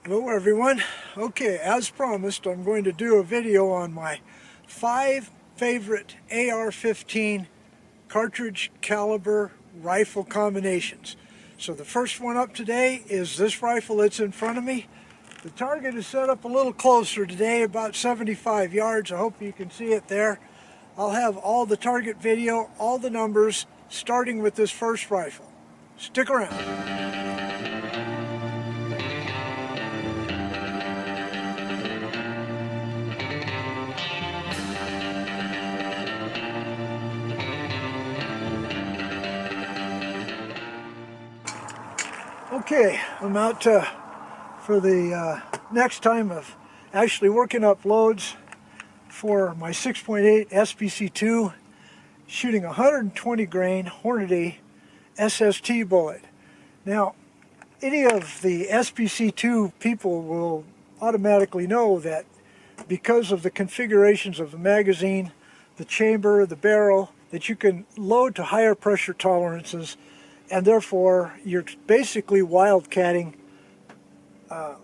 Hello everyone. Okay, as promised, I'm going to do a video on my 5 favorite AR-15 cartridge caliber rifle combinations. So the first one up today is this rifle that's in front of me. The target is set up a little closer today, about 75 yards. I hope you can see it there. I'll have all the target video, all the numbers, starting with this first rifle. Stick around. Okay, I'm out for the next time of actually working up loads for my 6.8 SPC II, shooting 120 grain Hornady SST bullet. Now, any of the SPC II people will automatically know that because of the configurations of the magazine, the chamber, the barrel, that you can load to higher pressure tolerances, and therefore you're basically wildcatting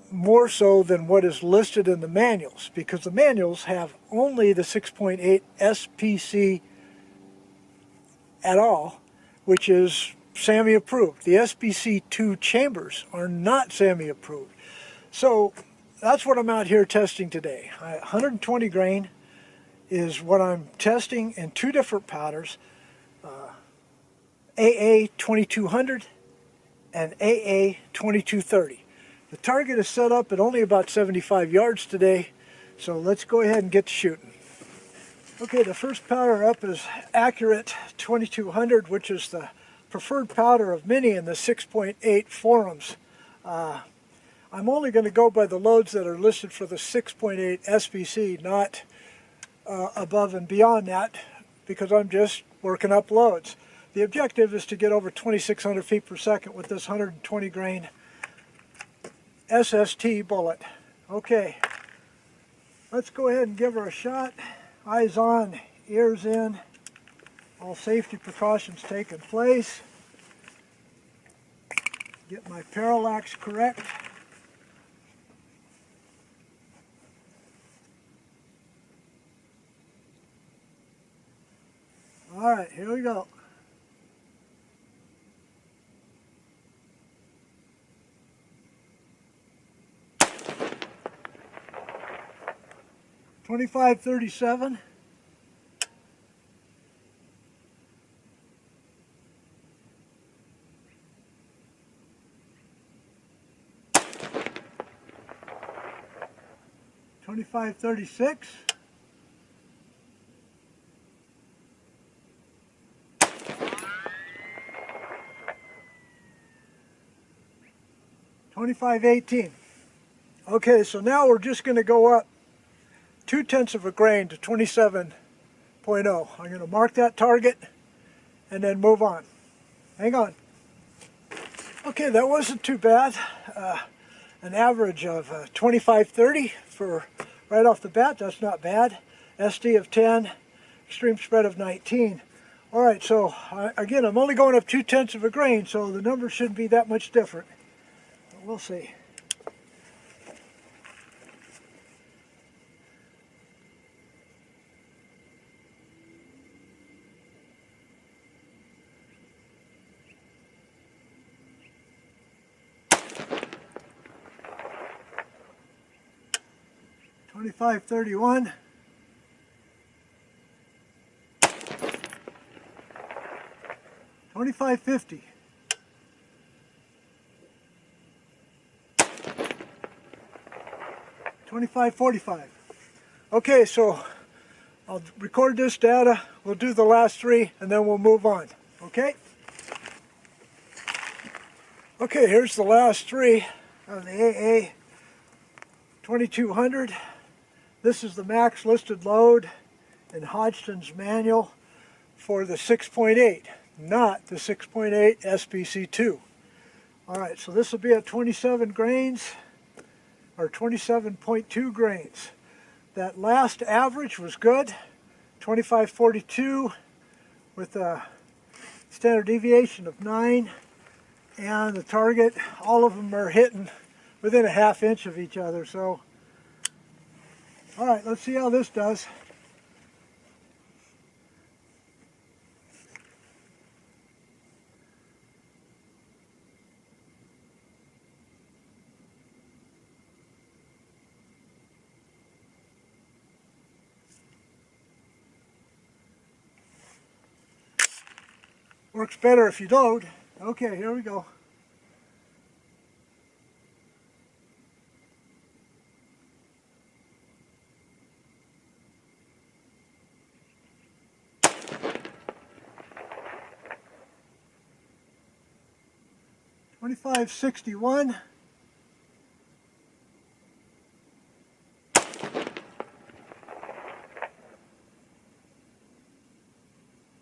more so than what is listed in the manuals, because the manuals have only the 6.8 SPC at all, which is SAAMI approved. The SPC II chambers are not SAAMI approved. So that's what I'm out here testing today. 120 grain is what I'm testing in 2 different powders. AA-2200 and AA-2230. The target is set up at only about 75 yards today, so let's go ahead and get to shooting. Okay, the first powder up is Accurate 2200, which is the preferred powder of many in the 6.8 forums. I'm only going to go by the loads that are listed for the 6.8 SPC, not above and beyond that, because I'm just working up loads. The objective is to get over 2,600 feet per second with this 120 grain SST bullet. Okay, let's go ahead and give her a shot. Eyes on, ears in, all safety precautions taking place. Get my parallax correct. All right, here we go. .25-37. .25-36. .25-18. Okay, so now we're just going to go up 0.2 of a grain to 27.0. I'm going to mark that target and then move on. Hang on. Okay, that wasn't too bad. An average of 25-30 for right off the bat. That's not bad. SD of 10, extreme spread of 19. All right, so again, I'm only going up 0.2 of a grain, so the numbers shouldn't be that much different. But we'll see. .25-31. .25-50. .25-45. Okay, so I'll record this data, we'll do the last 3, and then we'll move on, okay? Okay, here's the last 3 of the AA-2200. This is the max listed load in Hodgson's manual for the 6.8, not the 6.8 SPC II. Alright, so this will be at 27 grains, or 27.2 grains. That last average was good, 25-42 with a standard deviation of 9, and the target, all of them are hitting within a ½ inch of each other. So, all right, let's see how this does. Works better if you load. Okay, here we go. .2561.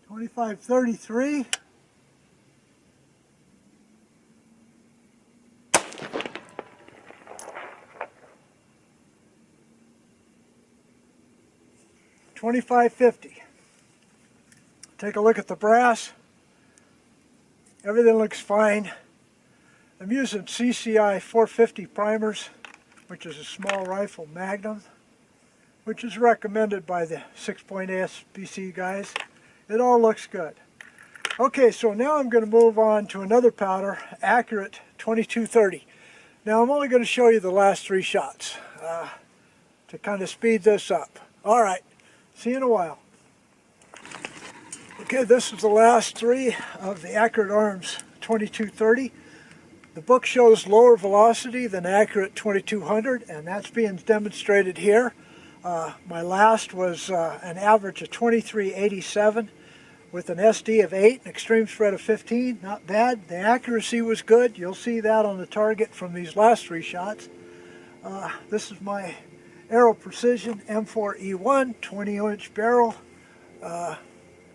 .2533. .2550. Take a look at the brass. Everything looks fine. I'm using CCI 450 primers, which is a small rifle magnum, which is recommended by the 6.8 SPC guys. It all looks good. Okay, so now I'm going to move on to another powder, Accurate 2230. Now I'm only going to show you the last 3 shots to kind of speed this up. All right, see you in a while. Okay, this is the last 3 of the Accurate Arms 2230. The book shows lower velocity than Accurate 2200, and that's being demonstrated here. My last was an average of 2387 with an SD of 8, an extreme spread of 15. Not bad. The accuracy was good. You'll see that on the target from these last 3 shots. This is my Aero Precision M4E1 20-inch barrel.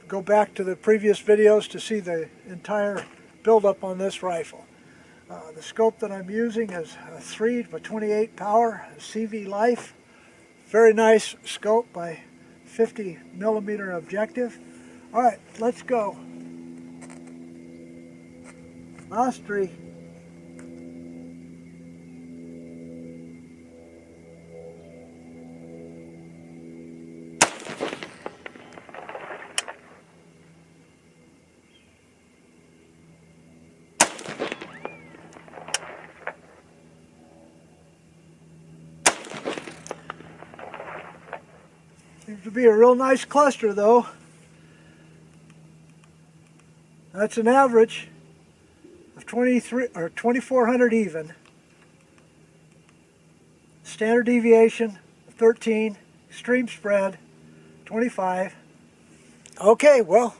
Go back to the previous videos to see the entire build-up on this rifle. The scope that I'm using is a 3x28 power CV Life. Very nice scope by 50mm objective. All right, let's go. Last 3. Seems to be a real nice cluster though. That's an average of 2400 even. Standard deviation 13, extreme spread 25. Okay, well,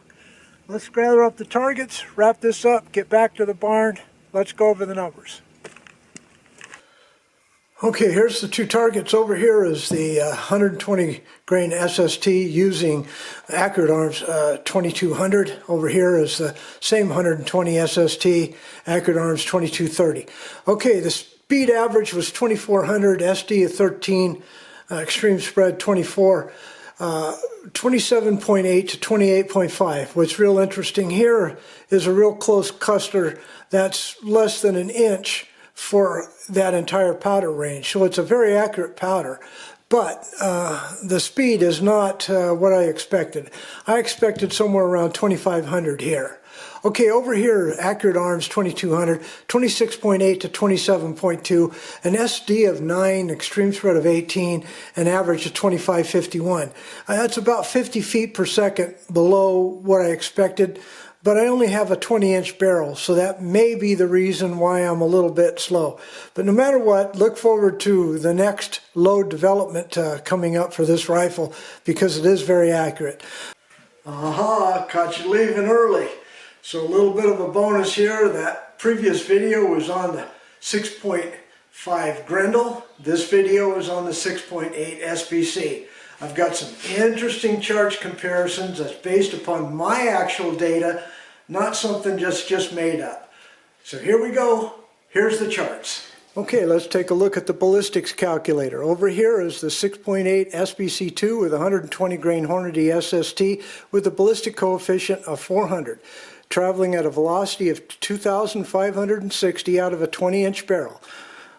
let's gather up the targets, wrap this up, get back to the barn. Let's go over the numbers. Okay, here's the 2 targets. Over here is the 120 grain SST using Accurate Arms 2200. Over here is the same 120 SST, Accurate Arms 2230. Okay, the speed average was 2400, SD of 13, extreme spread 24, 27.8 to 28.5. What's real interesting here is a real close cluster that's less than an inch for that entire powder range. So it's a very accurate powder, but the speed is not what I expected. I expected somewhere around 2500 here. Okay, over here, Accurate Arms 2200, 26.8 to 27.2, an SD of 9, extreme spread of 18, an average of 2551. That's about 50 feet per second below what I expected. But I only have a 20-inch barrel, so that may be the reason why I'm a little bit slow. But no matter what, look forward to the next load development coming up for this rifle, because it is very accurate. Aha, caught you leaving early. So a little bit of a bonus here. That previous video was on the 6.5 Grendel. This video is on the 6.8 SPC. I've got some interesting charge comparisons that's based upon my actual data, not something just made up. So here we go. Here's the charts. Okay, let's take a look at the ballistics calculator. Over here is the 6.8 SPC II with 120 grain Hornady SST with a ballistic coefficient of 400, traveling at a velocity of 2,560 out of a 20-inch barrel.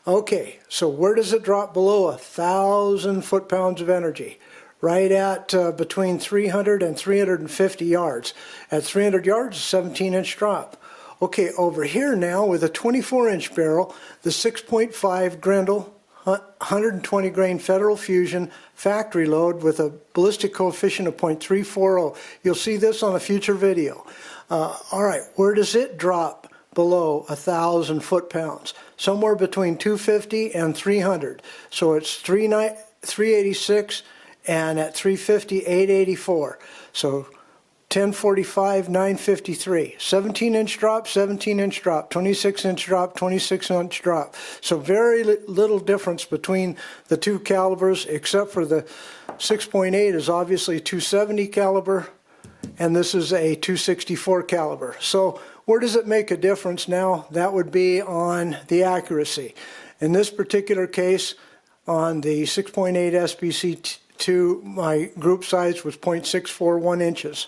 Okay, so where does it drop below 1,000 foot-pounds of energy? Right at between 300 and 350 yards. At 300 yards, a 17-inch drop. Okay, over here now with a 24-inch barrel, the 6.5 Grendel 120 grain Federal Fusion factory load with a ballistic coefficient of 0.340. You'll see this on a future video. Alright, where does it drop below 1,000 foot-pounds? Somewhere between 250 and 300. So it's 386 and at 350, 884. So 1045, 953. 17-inch drop, 17-inch drop, 26-inch drop, 26-inch drop. So very little difference between the two calibers, except for the 6.8 is obviously 270 caliber, and this is a 264 caliber. So where does it make a difference now? That would be on the accuracy. In this particular case, on the 6.8 SPC II, my group size was 0.641 inches.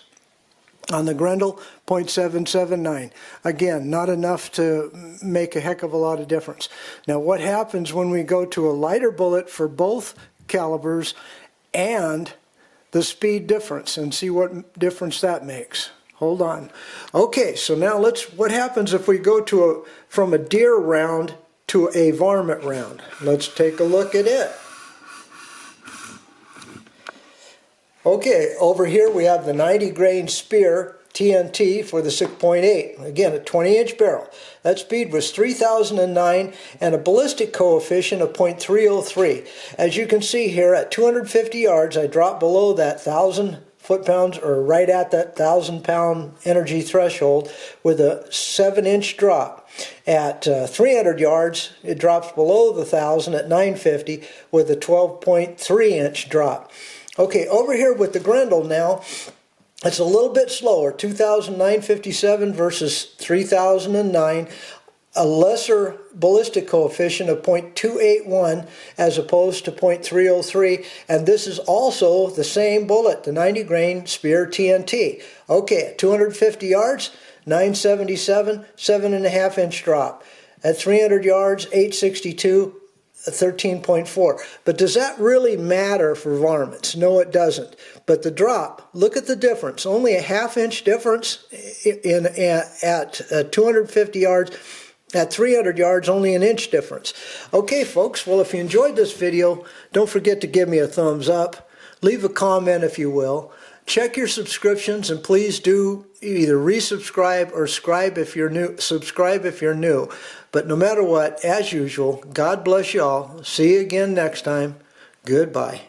On the Grendel, 0.779. Again, not enough to make a heck of a lot of difference. Now what happens when we go to a lighter bullet for both calibers and the speed difference, and see what difference that makes? Hold on. Okay, so now what happens if we go from a deer round to a varmint round? Let's take a look at it. Okay, over here we have the 90 grain Speer TNT for the 6.8. Again, a 20-inch barrel. That speed was 3,009 and a ballistic coefficient of 0.303. As you can see here, at 250 yards, I dropped below that 1,000 foot-pounds, or right at that 1,000-pound energy threshold, with a 7-inch drop. At 300 yards, it drops below the 1,000 at 950 with a 12.3-inch drop. Okay, over here with the Grendel now, it's a little bit slower, 2,957 versus 3,009, a lesser ballistic coefficient of 0.281 as opposed to 0.303, and this is also the same bullet, the 90 grain Speer TNT. Okay, at 250 yards, 977, 7.5 inch drop. At 300 yards, 862, 13.4. But does that really matter for varmints? No, it doesn't. But the drop, look at the difference. Only a half-inch difference at 250 yards. At 300 yards, only an inch difference. Okay, folks, well, if you enjoyed this video, don't forget to give me a thumbs up. Leave a comment if you will. Check your subscriptions, and please do either resubscribe or subscribe if you're new. But no matter what, as usual, God bless you all. See you again next time. Goodbye.